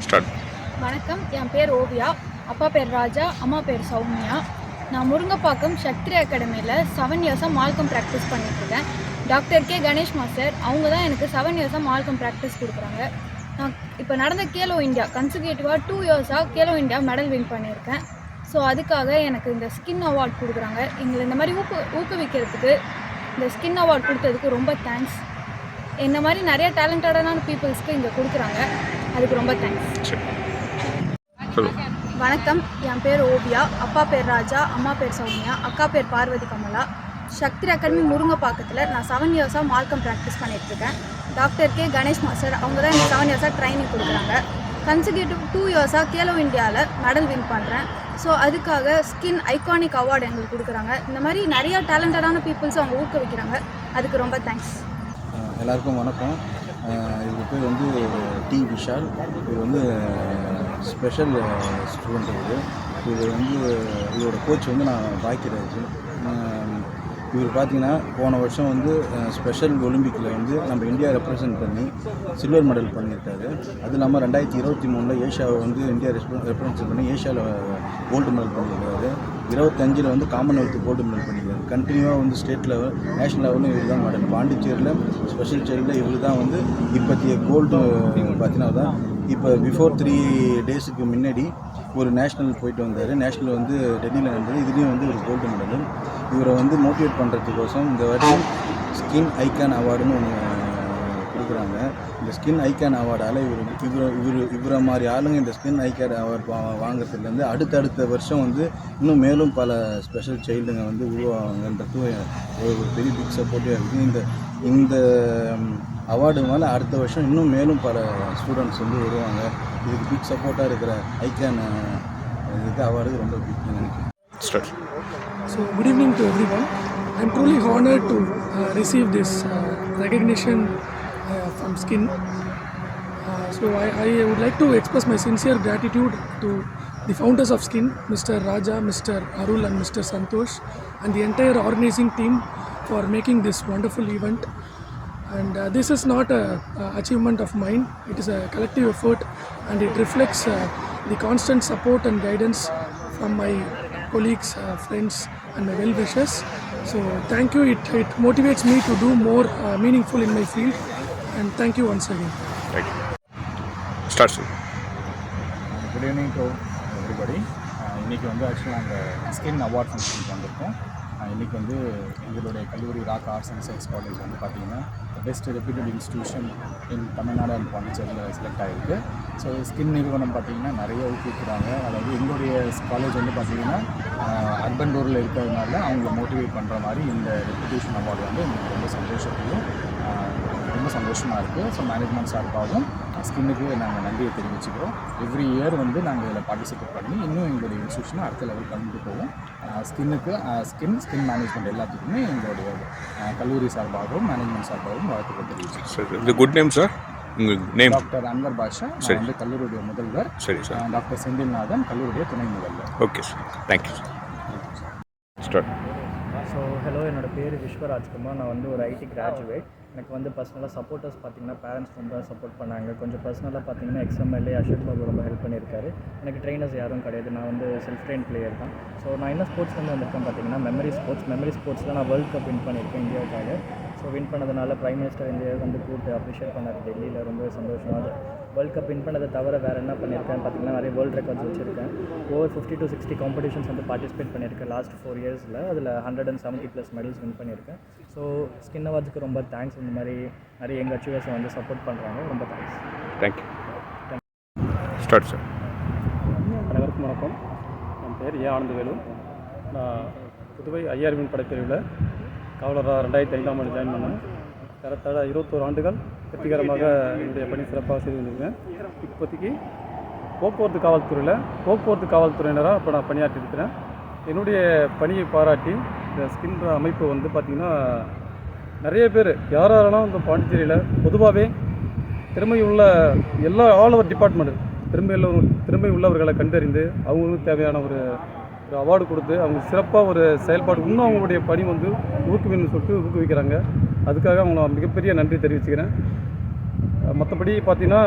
Start. வணக்கம், என் பேர் ஓவியா. அப்பா பேர் ராஜா, அம்மா பேர் சௌமியா. நான் முருங்கப்பாக்கம் சக்திரி அகாடமியில் 7 இயர்ஸாக மால்கம் ப்ராக்டிஸ் பண்ணிட்டுருக்கேன். டாக்டர் கே கணேஷ் மாஸ்டர் அவங்க தான் எனக்கு 7 இயர்ஸாக மால்கம் ப்ராக்டிஸ் கொடுக்குறாங்க. நான் இப்போ நடந்த கேலோ இந்தியா கன்சிக்யூட்டிவாக 2 இயர்ஸாக கேலோ இந்தியா மெடல் வின் பண்ணியிருக்கேன். ஸோ அதுக்காக எனக்கு இந்த ஸ்கின் அவார்ட் கொடுக்குறாங்க. எங்களை இந்த மாதிரி ஊக்குவிக்கிறதுக்கு இந்த ஸ்கின் அவார்ட் கொடுத்ததுக்கு ரொம்ப தேங்க்ஸ். என்ன மாதிரி நிறைய டேலண்டடான பீப்புள்ஸ்க்கு இங்கே கொடுக்குறாங்க, அதுக்கு ரொம்ப தேங்க்ஸ். வணக்கம், என் பேர் ஓவியா. அப்பா பேர் ராஜா, அம்மா பேர் சௌமியா, அக்கா பேர் பார்வதி கமலா. சக்திரி அகாடமி முருங்கப்பாக்கத்தில் நான் 7 இயர்ஸாக மால்கம் ப்ராக்டிஸ் பண்ணிகிட்ருக்கேன். டாக்டர் கே கணேஷ் மாஸ்டர் அவங்க தான் எனக்கு 7 இயர்ஸாக ட்ரைனிங் கொடுக்குறாங்க. கன்சிக்யூட்டிவ் 2 இயர்ஸாக கேலோ இந்தியாவில் மெடல் வின் பண்ணுறேன். ஸோ அதுக்காக ஸ்கின் ஐகானிக் அவார்டு எங்களுக்கு கொடுக்குறாங்க. இந்த மாதிரி நிறையா டேலண்டடான பீப்புள்ஸ் அவங்க ஊக்குவிக்கிறாங்க, அதுக்கு ரொம்ப தேங்க்ஸ். எல்லாருக்கும் வணக்கம். இது பேர் வந்து டி விஷால். இது வந்து ஸ்பெஷல் ஸ்டூடெண்ட். இது வந்து இதோட கோச் வந்து நான் பாய்க்கிறாரு. இவர் பார்த்திங்கன்னா போன வருஷம் வந்து ஸ்பெஷல் ஒலிம்பிக்கில் வந்து நம்ம இந்தியா ரெப்ரசன்ட் பண்ணி சில்வர் மெடல் பண்ணியிருக்காரு. அது இல்லாமல் 2023 ஏஷியாவை வந்து இந்தியா ரெப்ரசன்ட் பண்ணி ஏஷியாவில் கோல்டு மெடல் பண்ணியிருக்காரு. 25 வந்து காமன்வெல்த் கோல்டு மெடல் பண்ணியிருக்காரு. கண்டினியூவாக வந்து ஸ்டேட் லெவல், நேஷனல் லெவலும் இவர் தான் மெடல். பாண்டிச்சேரியில் ஸ்பெஷல் சைல்டில் இவர் தான் வந்து இப்போத்திய கோல்டு பார்த்தீங்கன்னா தான். இப்போ பிஃபோர் 3 டேஸுக்கு முன்னாடி ஒரு நேஷ்னல் போயிட்டு வந்தார். நேஷ்னல் வந்து டெல்லியில் நடந்தது. இதுலேயும் வந்து ஒரு கோல்டு மெடல். இவரை வந்து மோட்டிவேட் பண்ணுறதுக்கோசம் இந்த வாட்டி ஸ்கின் ஐகான் அவார்டுன்னு ஒன்று கொடுக்குறாங்க. இந்த ஸ்கின் ஐகான் அவார்டால் இவரை மாதிரி ஆளுங்க இந்த ஸ்கின் ஐகான் அவார்டு வாங்குறதுலேருந்து அடுத்தடுத்த வருஷம் வந்து இன்னும் மேலும் பல ஸ்பெஷல் சைல்டுங்க வந்து உருவாங்கன்றது ஒரு பெரிய பிக் சப்போர்ட்டிவாக இருக்குது. இந்த அவார்டு மேலே அடுத்த வருஷம் இன்னும் மேலும் பல ஸ்டூடெண்ட்ஸ் வந்து வருவாங்க. இதுக்கு பிக் சப்போர்ட்டாக இருக்கிற ஐகான் இதுக்கு அவார்டு ரொம்ப பிக் நினைக்கிறேன். So good evening to everyone. I am truly honored to receive this recognition from SKIN. So I would like to express my sincere gratitude to the founders of SKIN, Mr. Raja, Mr. Arul and Mr. Santosh, and the entire organizing team for making this wonderful event. And this is not a achievement of mine. It is a collective effort, and it reflects the constant support and guidance from my colleagues, friends and my well-wishers. So thank you. It motivates me to do more meaningful in my field, and thank you once again. Thank you. Start soon. Good evening to everybody. இன்றைக்கி வந்து ஆக்சுவலாக நாங்கள் skin award ஃபங்க்ஷனுக்கு வந்திருக்கோம். இன்றைக்கி வந்து எங்களுடைய கல்லூரி rock arts and science college வந்து பார்த்திங்கன்னா best reputed institution in Tamil Nadu and பாண்டிச்சேரியில் செலக்ட் ஆகிருக்கு. ஸோ ஸ்கின் நிறுவனம் பார்த்திங்கன்னா நிறைய ஊக்குவிக்கிறாங்க. அதாவது எங்களுடைய காலேஜ் வந்து பார்த்திங்கன்னா அர்பன் ரூரில் இருக்கிறதுனால அவங்கள மோட்டிவேட் பண்ணுற மாதிரி இந்த ரெப்யூட்டேஷன் அவார்டு வந்து எங்களுக்கு ரொம்ப சந்தோஷமாக இருக்குது. ஸோ மேனேஜ்மெண்ட் சார்பாகவும் ஸ்கின்னுக்கு நாங்கள் நன்றியை தெரிவிச்சுக்கிறோம். எவ்ரி இயர் வந்து நாங்கள் இதில் பார்ட்டிசிபேட் பண்ணி இன்னும் எங்களுடைய இன்ஸ்டியூஷனை அடுத்த லெவல் கொண்டு போவோம். ஸ்கின்னுக்கு ஸ்கின் மேனேஜ்மெண்ட் எல்லாத்துக்குமே எங்களுடைய கல்லூரி சார்பாகவும் மேனேஜ்மெண்ட் சார்பாகவும் வாழ்த்துக்கள் தெரிவிச்சுக்கிறோம். இந்த குட் நேம் சார், உங்கள் நேம்? டாக்டர் அன்வர் பாஷா. நான் வந்து கல்லூரியுடைய முதல்வர். சரி சார். டாக்டர் செந்தில்நாதன் கல்லூரியுடைய துணை முதல்வர். Okay sir, thank you sir. Start. So hello, என்னோடய பேர் விஸ்வராஜ்குமார். நான் வந்து ஒரு ஐடி கிராஜுவேட். எனக்கு வந்து பர்சனலாக சப்போர்ட்டர்ஸ் பார்த்திங்கன்னா பேரண்ட்ஸ் ரொம்ப சப்போர்ட் பண்ணாங்க. கொஞ்சம் பர்சனலாக பார்த்திங்கன்னா எக்ஸ்எம்எல்ஏ அசோக் பாபு ரொம்ப ஹெல்ப் பண்ணியிருக்காரு. எனக்கு ட்ரெயினர்ஸ் யாரும் கிடையாது. நான் வந்து செல்ஃப் ட்ரெயின் பிளேயர் தான். ஸோ நான் என்ன ஸ்போர்ட்ஸ் வந்து வந்திருக்கேன் பார்த்திங்கன்னா மெமரி ஸ்போர்ட்ஸில் நான் வேர்ல்டு கப் வின் பண்ணியிருக்கேன் இந்தியாவுக்காக. ஸோ வின் பண்ணதுனால ப்ரைம் மினிஸ்டர் இந்தியா வந்து கூப்பிட்டு அப்ரிஷியேட் பண்ணார் டெல்லியில். ரொம்ப சந்தோஷமாக அது வேர்ல்டு கப் வின் பண்ணதை தவிர வேறு என்ன பண்ணியிருக்கேன் பார்த்திங்கன்னா நிறைய வேர்ல்டு ரெக்கார்ட்ஸ் வச்சுருக்கேன். ஓவர் 50 to 60 காம்படிஷன்ஸ் வந்து பார்ட்டிசிபேட் பண்ணியிருக்கேன் லாஸ்ட் 4 இயர்ஸில். அதில் 170+ மெடல்ஸ் வின் பண்ணியிருக்கேன். ஸோ ஸ்கின் அவார்ட்ஸுக்கு ரொம்ப தேங்க்ஸ். இந்த மாதிரி நிறைய எங்கள் அச்சீவர்ஸை வந்து சப்போர்ட் பண்ணுறாங்க. ரொம்ப தேங்க்ஸ். தேங்க்யூ. Start sir. அனைவருக்கும் வணக்கம். என் பேர் ஆனந்தவேலு. நான் புதுவை ஐஆர்வின் படைப்பிரிவில் காவலராக 2005ஆம் ஆண்டு ஜாயின் பண்ணேன். கரெக்டாக 21 ஆண்டுகள் வெற்றிகரமாக என்னுடைய பணி சிறப்பாக செய்து கொண்டிருக்கேன். இப்போதைக்கு போக்குவரத்து காவல்துறையினராக இப்போ நான் பணியாற்றியிருக்கிறேன். என்னுடைய பணியை பாராட்டி இந்த ஸ்கின் அமைப்பு வந்து பார்த்திங்கன்னா நிறைய பேர் யாரெல்லாம் இந்த பாண்டிச்சேரியில் பொதுவாகவே திறமையுள்ள எல்லா ஆல் ஓவர் டிபார்ட்மெண்ட் திறமை உள்ளவர்களை கண்டறிந்து அவங்களுக்கு தேவையான ஒரு அவார்டு கொடுத்து அவங்க சிறப்பாக ஒரு செயல்பாடு இன்னும் அவங்களுடைய பணி வந்து ஊக்குவின்னு சொல்லிட்டு ஊக்குவிக்கிறாங்க. அதுக்காக அவங்கள மிகப்பெரிய நன்றி தெரிவிச்சுக்கிறேன். மற்றபடி பார்த்தீங்கன்னா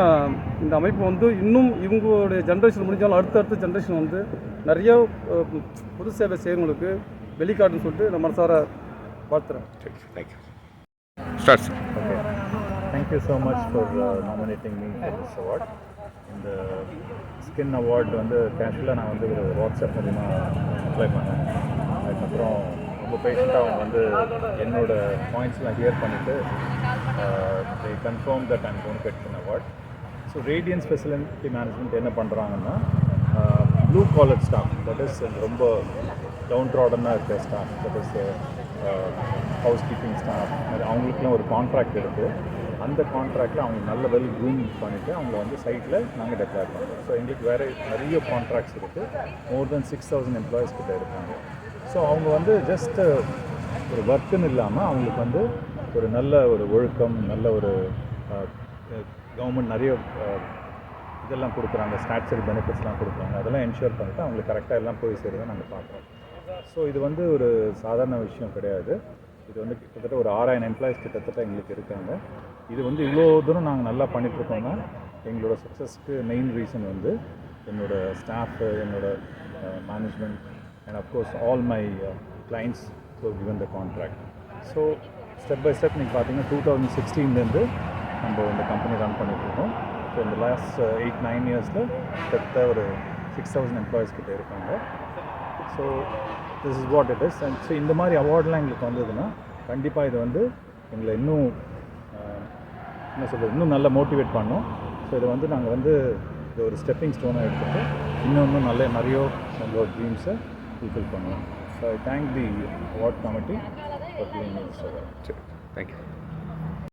இந்த அமைப்பு வந்து இன்னும் இவங்களுடைய ஜென்ரேஷன் முடிஞ்சாலும் அடுத்த ஜென்ரேஷன் வந்து நிறைய பொது சேவை செய்கிறவங்களுக்கு வெளிக்காட்டுன்னு சொல்லிட்டு நான் மனசார வாழ்த்துறேன். Thank you. Start sir. Okay. Thank you so much for nominating me for this award. இந்த ஸ்கின் அவார்டு வந்து கேஷுவலாக நான் வந்து ஒரு வாட்ஸ்அப் மூலிமா அப்ளை பண்ணேன். அதுக்கப்புறம் ரொம்ப பேஷண்ட்டாக அவங்க வந்து என்னோட பாயிண்ட்ஸ்லாம் ஹியர் பண்ணிவிட்டு they confirmed that I'm going to get an award. So radiance facility management என்ன பண்ணுறாங்கன்னா blue collar staff, that is ரொம்ப டவுன் ட்ராடனாக இருக்கிற staff, that is housekeeping staff, அவங்களுக்குலாம் ஒரு கான்ட்ராக்ட் இருக்குது. அந்த கான்ட்ராக்டில் அவங்க நல்ல வெல் க்ரூம் பண்ணிவிட்டு அவங்கள வந்து சைட்டில் நாங்கள் டெக்ளேர் பண்ணுறோம். ஸோ எங்களுக்கு வேறு நிறைய கான்ட்ராக்ட்ஸ் இருக்குது. மோர் தென் 6,000 எம்ப்ளாயிஸ் கிட்ட இருக்காங்க. ஸோ அவங்க வந்து ஜஸ்ட் ஒரு ஒர்க்குன்னு இல்லாமல் அவங்களுக்கு வந்து ஒரு நல்ல ஒரு ஒழுக்கம், நல்ல ஒரு கவர்மெண்ட் நிறைய இதெல்லாம் கொடுக்குறாங்க, ஸ்டாட்சரி பெனிஃபிட்ஸ்லாம் கொடுக்குறாங்க. அதெல்லாம் என்ஷூர் பண்ணிவிட்டு அவங்களுக்கு கரெக்டாக எல்லாம் போய் சேருதான் நாங்கள் பார்க்குறோம். ஸோ இது வந்து ஒரு சாதாரண விஷயம் கிடையாது. இது வந்து கிட்டத்தட்ட ஒரு 6,000 எம்ப்ளாயிஸ் கிட்டத்தட்ட எங்களுக்கு இருக்காங்க. இது வந்து இவ்வளோ தூரம் நாங்கள் நல்லா பண்ணிகிட்ருக்கோம்னா எங்களோட சக்ஸஸ்க்கு மெயின் ரீசன் வந்து என்னோட ஸ்டாஃபு, என்னோட management and of course all my clients so given the contract. So step by step நீங்கள் பார்த்தீங்கன்னா 2016 நம்ம இந்த கம்பெனி ரன் பண்ணிகிட்ருக்கோம். ஸோ இந்த லாஸ்ட் 8-9 இயர்ஸில் கிட்டத்தட்ட ஒரு 6,000 எம்ப்ளாயிஸ் கிட்டே இருக்காங்க. So this is what it is. And so இந்த மாதிரி அவார்ட்லாம் எங்களுக்கு வந்ததுன்னா கண்டிப்பாக இது வந்து எங்களை இன்னும் என்ன சொல்கிறது, இன்னும் நல்லா மோட்டிவேட் பண்ணோம். ஸோ இதை வந்து நாங்கள் வந்து இது ஒரு ஸ்டெப்பிங் ஸ்டோனாக எடுத்துகிட்டு இன்னும் நிறைய நம்மளோட ட்ரீம்ஸை ஃபுல்ஃபில் பண்ணுவோம். So I thank the award committee for giving me this award. Thank you.